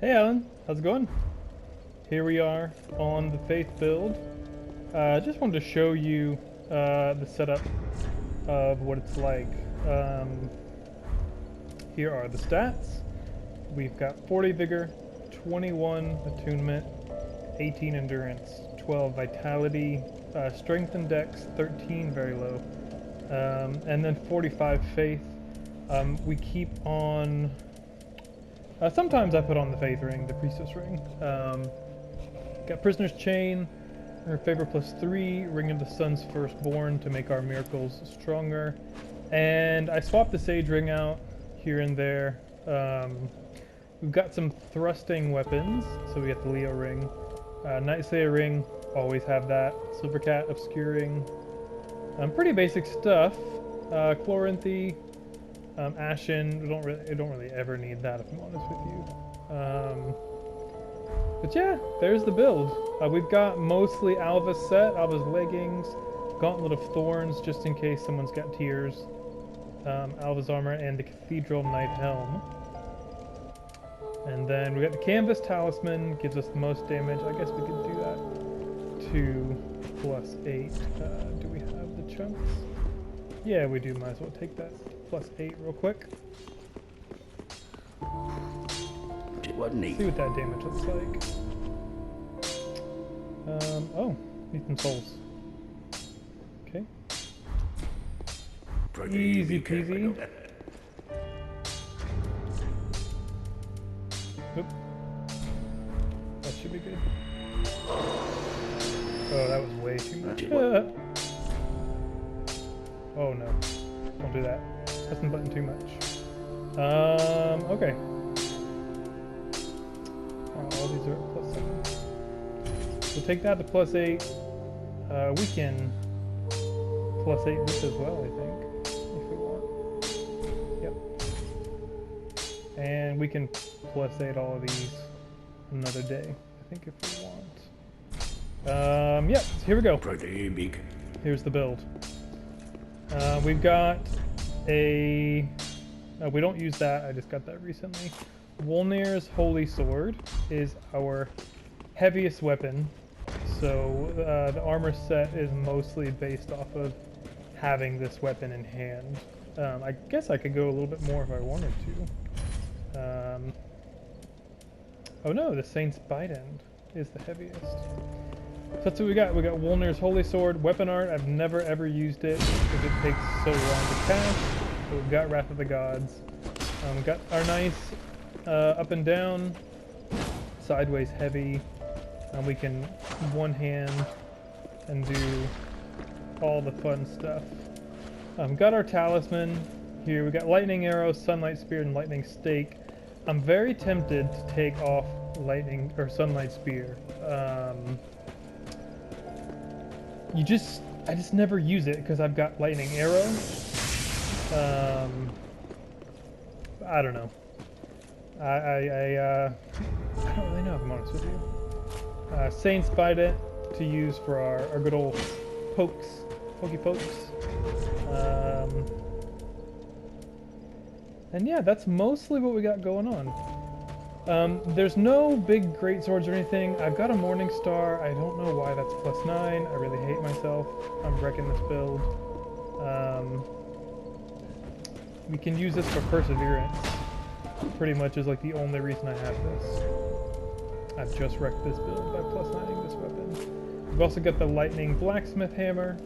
Hey Alan, how's it going? Here we are on the Faith build. Just wanted to show you the setup of what it's like. Here are the stats. We've got 40 vigor, 21 attunement, 18 endurance, 12 vitality, strength and dex, 13 very low, and then 45 faith. We keep on... sometimes I put on the faith ring, the priestess ring. Got prisoner's chain, her favor +3, ring of the sun's firstborn to make our miracles stronger. And I swapped the sage ring out here and there. We've got some thrusting weapons, so we got the Leo ring. Night Slayer ring, always have that. Silver Cat, obscuring. Pretty basic stuff. Chloranthy, Ashen, I don't really ever need that if I'm honest with you. But yeah, there's the build. We've got mostly Alva's set, Alva's leggings, Gauntlet of Thorns just in case someone's got tears, Alva's armor, and the Cathedral Knight helm. And then we got the Canvas Talisman, gives us the most damage. I guess we could do that. 2 plus 8. Do we have the chunks? Yeah, we do. Might as well take that +8 real quick. It wasn't neat. See what that damage looks like. Oh, need some souls. Okay. Easy peasy. Oop. That should be good. Oh, that was way too much. Oh no. Don't do that. Press the button too much. Okay. All these are at +7. We'll take that to +8. We can +8 this as well, I think, if we want. Yep. And we can +8 all of these another day, I think, if we want. Yep, so here we go. Here's the build. We've got a... we don't use that, I just got that recently. Wolnir's Holy Sword is our heaviest weapon, so the armor set is mostly based off of having this weapon in hand. I guess I could go a little bit more if I wanted to. Oh no, the Saint's Bidend is the heaviest. So that's what we got. We got Wolnir's Holy Sword, weapon art. I've never ever used it because it takes so long to cast. So we've got Wrath of the Gods. We've got our nice up and down, sideways heavy. We can one hand and do all the fun stuff. Got our talisman here. We got lightning arrow, sunlight spear, and lightning stake. I'm very tempted to take off lightning or sunlight spear. I just never use it because I've got lightning arrow. I don't know. I don't really know if I'm honest with you. Saint's Bident to use for our good old pokey pokes. And yeah, that's mostly what we got going on. There's no big great swords or anything. I've got a Morning Star. I don't know why that's +9. I really hate myself. I'm wrecking this build. We can use this for Perseverance. Pretty much is like the only reason I have this. I've just wrecked this build by +9ing this weapon. We've also got the Lightning Blacksmith Hammer.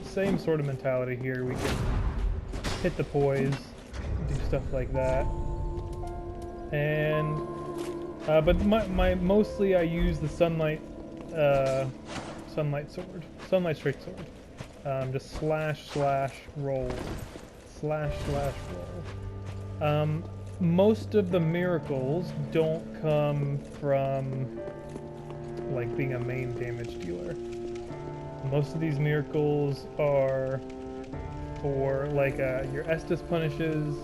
Same sort of mentality here. We can hit the poise, do stuff like that. And but mostly I use the sunlight sunlight straight sword. Just slash roll, slash roll. Most of the miracles don't come from like being a main damage dealer. Most of these miracles are for like your Estus punishes,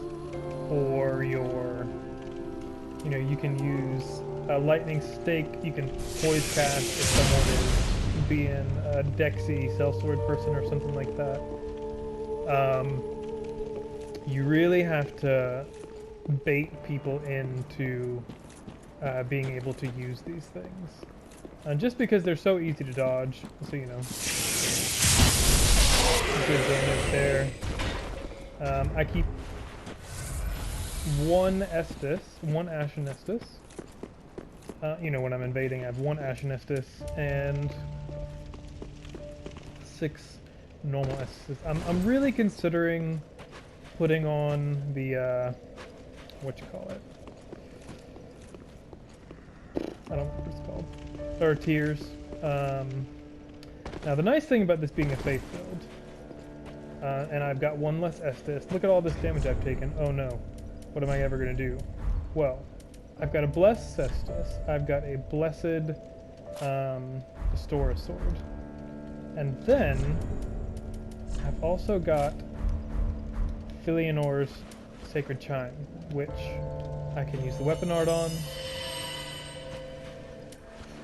or your, you know, you can use a lightning stake. You can poise cast if someone is being a Dexy sellsword person or something like that. You really have to bait people into being able to use these things. Just because they're so easy to dodge, so you know. Good damage there. I keep one Estus, one Ashen Estus. You know, when I'm invading, I have one Ashen Estus and 6 normal Estus. I'm really considering putting on the, what you call it? I don't know what it's called. Or tiers. Now the nice thing about this being a faith build, and I've got one less Estus. Look at all this damage I've taken. Oh no. What am I ever going to do? Well, I've got a Blessed Estus. I've got a Blessed Astora Sword. And then I've also got Philionor's Sacred Chime, which I can use the weapon art on.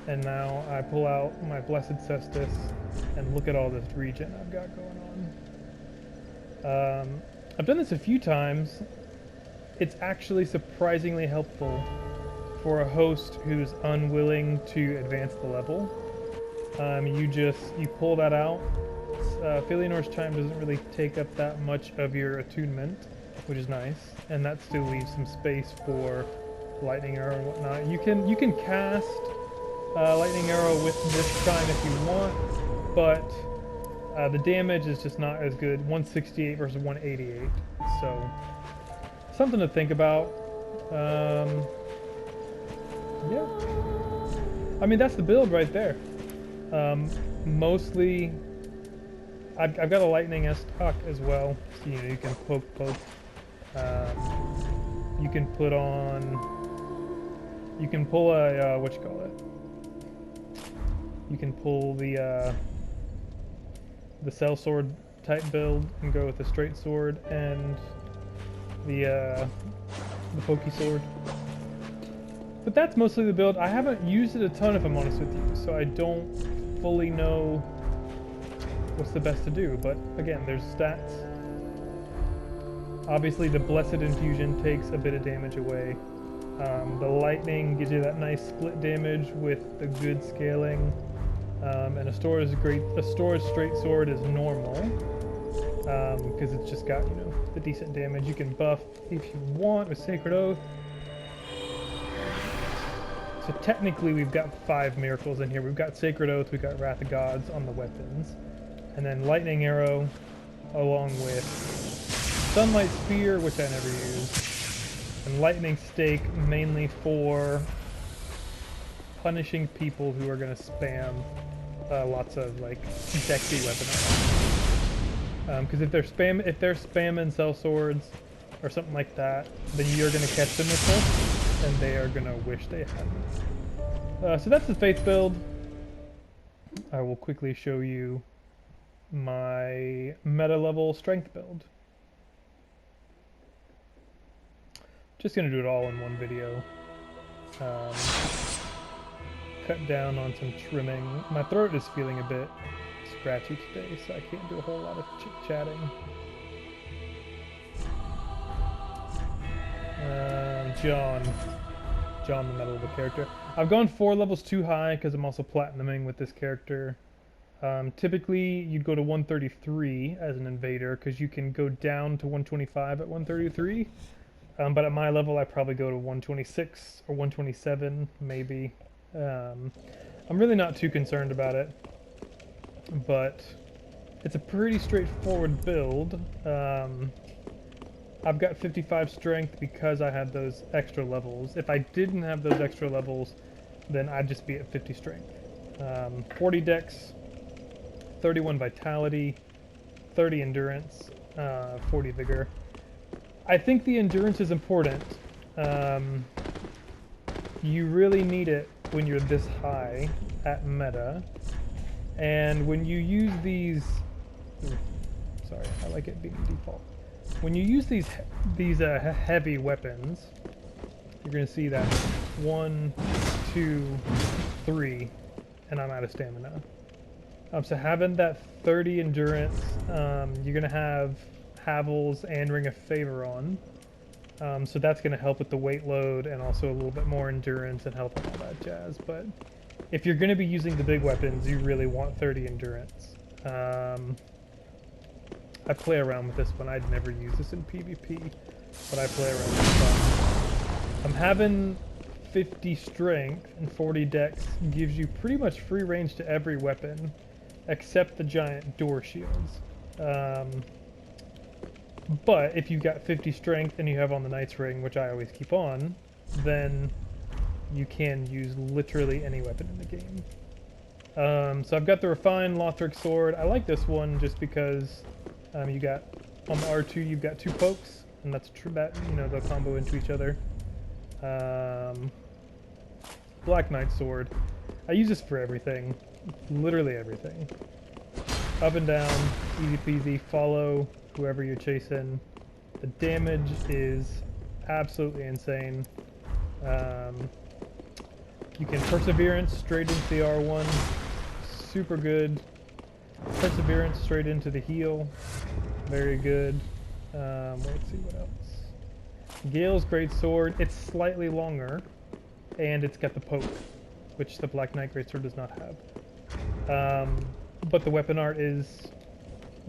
And now I pull out my Blessed Cestus and look at all this regen I've got going on. I've done this a few times. It's actually surprisingly helpful for a host who's unwilling to advance the level. You pull that out. Philionor's Chime doesn't really take up that much of your attunement, which is nice, and that still leaves some space for Lightning Arrow and whatnot. You can cast Lightning Arrow with this Chime if you want, but the damage is just not as good. 168 versus 188, so something to think about. Yeah, I mean that's the build right there. Mostly, I've got a Lightning Estoc as well, so you know you can poke. You can put on. You can pull a what you call it. You can pull the Sellsword type build and go with the straight sword and the pokey sword. But that's mostly the build. I haven't used it a ton if I'm honest with you, so I don't fully know what's the best to do. But again, there's stats. Obviously the Blessed Infusion takes a bit of damage away. The lightning gives you that nice split damage with the good scaling. And Astora's great. Astora's straight sword is normal because it's just got, you know, the decent damage. You can buff if you want with Sacred Oath. So technically we've got 5 miracles in here. We've got Sacred Oath, we've got Wrath of Gods on the weapons, and then Lightning Arrow along with Sunlight Spear, which I never use, and Lightning Stake mainly for punishing people who are going to spam lots of like decky weapon art. Because if they're spamming Sellswords or something like that, then you're going to catch them with this, and they are going to wish they hadn't. So that's the Faith build. I will quickly show you my meta level strength build. Just going to do it all in one video. Cut down on some trimming. My throat is feeling a bit scratchy today, so I can't do a whole lot of chit-chatting. John, the meta level character. I've gone 4 levels too high because I'm also platinuming with this character. Typically, you'd go to 133 as an invader because you can go down to 125 at 133. But at my level, I probably go to 126 or 127, maybe. I'm really not too concerned about it, but it's a pretty straightforward build. I've got 55 strength because I had those extra levels. If I didn't have those extra levels, then I'd just be at 50 strength. 40 dex, 31 vitality, 30 endurance, 40 vigor. I think the endurance is important. You really need it when you're this high at meta. And when you use these... Sorry, I like it being default. When you use these heavy weapons, you're going to see that 1, 2, 3, and I'm out of stamina. So having that 30 endurance, you're going to have Havels and Ring of Favor on. So that's going to help with the weight load and also a little bit more endurance and health and all that jazz. But if you're going to be using the big weapons, you really want 30 endurance. I play around with this one. I'd never use this in PvP, but I play around with it. I'm having 50 strength and 40 dex gives you pretty much free range to every weapon except the giant door shields. But if you've got 50 strength and you have on the Knight's Ring, which I always keep on, then you can use literally any weapon in the game. So I've got the Refined Lothric Sword. I like this one just because you got, on the R2 you've got 2 pokes, and that's true that, you know, they'll combo into each other. Black Knight Sword. I use this for everything. Literally everything. Up and down, easy peasy, follow whoever you're chasing. The damage is absolutely insane. You can Perseverance straight into the R1. Super good. Perseverance straight into the heal. Very good. Let's see what else. Gale's Greatsword. It's slightly longer, and it's got the poke, which the Black Knight Greatsword does not have. But the weapon art is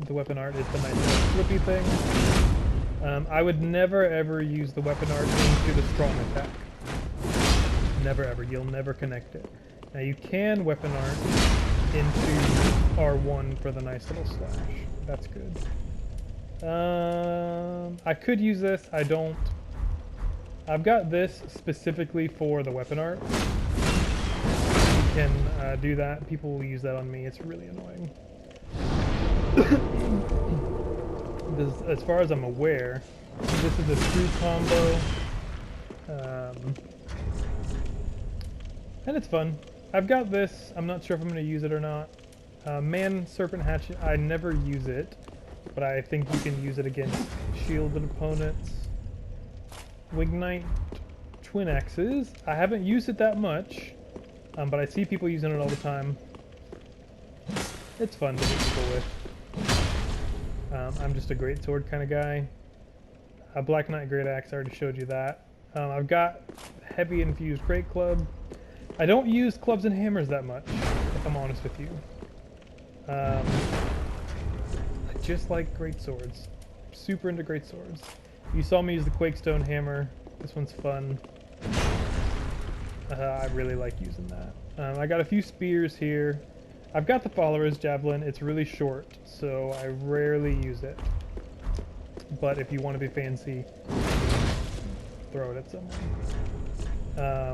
the nice little flippy thing. I would never ever use the weapon art into the strong attack. Never ever. You'll never connect it. Now you can weapon art into R1 for the nice little slash. That's good. I could use this. I don't. I've got this specifically for the weapon art. You can do that. People will use that on me. It's really annoying. As far as I'm aware, this is a true combo. And it's fun. I've got this. I'm not sure if I'm going to use it or not. Man Serpent Hatchet, I never use it, but I think you can use it against shielded opponents. Wing Knight Twin Axes. I haven't used it that much, but I see people using it all the time. It's fun to hit people with. I'm just a greatsword kind of guy. A Black Knight Great Axe, I already showed you that. I've got Heavy Infused Great Club. I don't use clubs and hammers that much, if I'm honest with you. I just like great swords. Super into great swords. You saw me use the Quakestone Hammer. This one's fun. I really like using that. I got a few spears here. I've got the Follower's Javelin. It's really short, so I rarely use it. But if you want to be fancy, throw it at someone.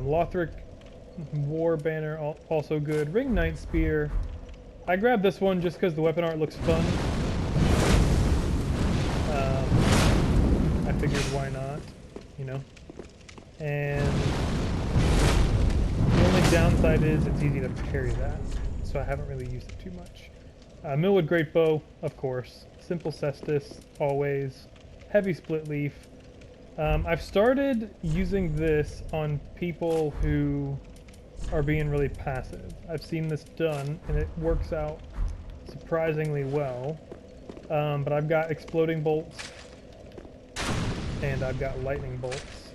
Lothric War Banner, also good. Ring Knight Spear. I grabbed this one just because the weapon art looks fun. I figured why not, you know. And the only downside is it's easy to parry that, so I haven't really used it too much. Millwood Great Bow, of course. Simple Cestus, always. Heavy Split Leaf. I've started using this on people who are being really passive. I've seen this done, and it works out surprisingly well. But I've got Exploding Bolts, and I've got Lightning Bolts,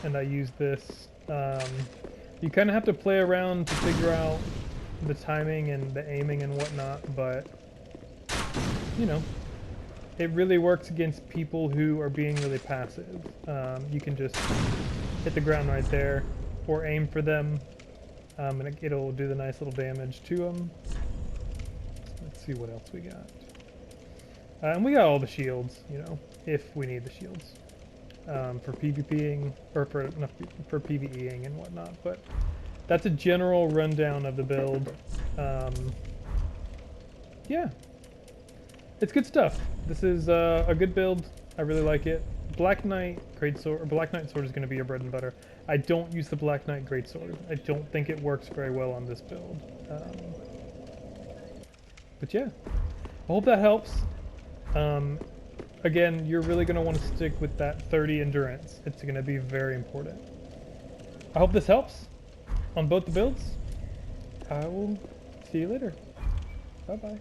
and I use this. You kind of have to play around to figure out the timing and the aiming and whatnot, but, you know, it really works against people who are being really passive. You can just hit the ground right there, or aim for them, and it'll do the nice little damage to them. Let's see what else we got. And we got all the shields, you know, if we need the shields. For PvPing, or for PvEing and whatnot, but that's a general rundown of the build. Yeah. It's good stuff. This is a good build. I really like it. Black Knight Greatsword, or Black Knight Sword is going to be your bread and butter. I don't use the Black Knight Greatsword. I don't think it works very well on this build. But yeah, I hope that helps. Again, you're really going to want to stick with that 30 endurance. It's going to be very important. I hope this helps on both the builds. I will see you later. Bye-bye.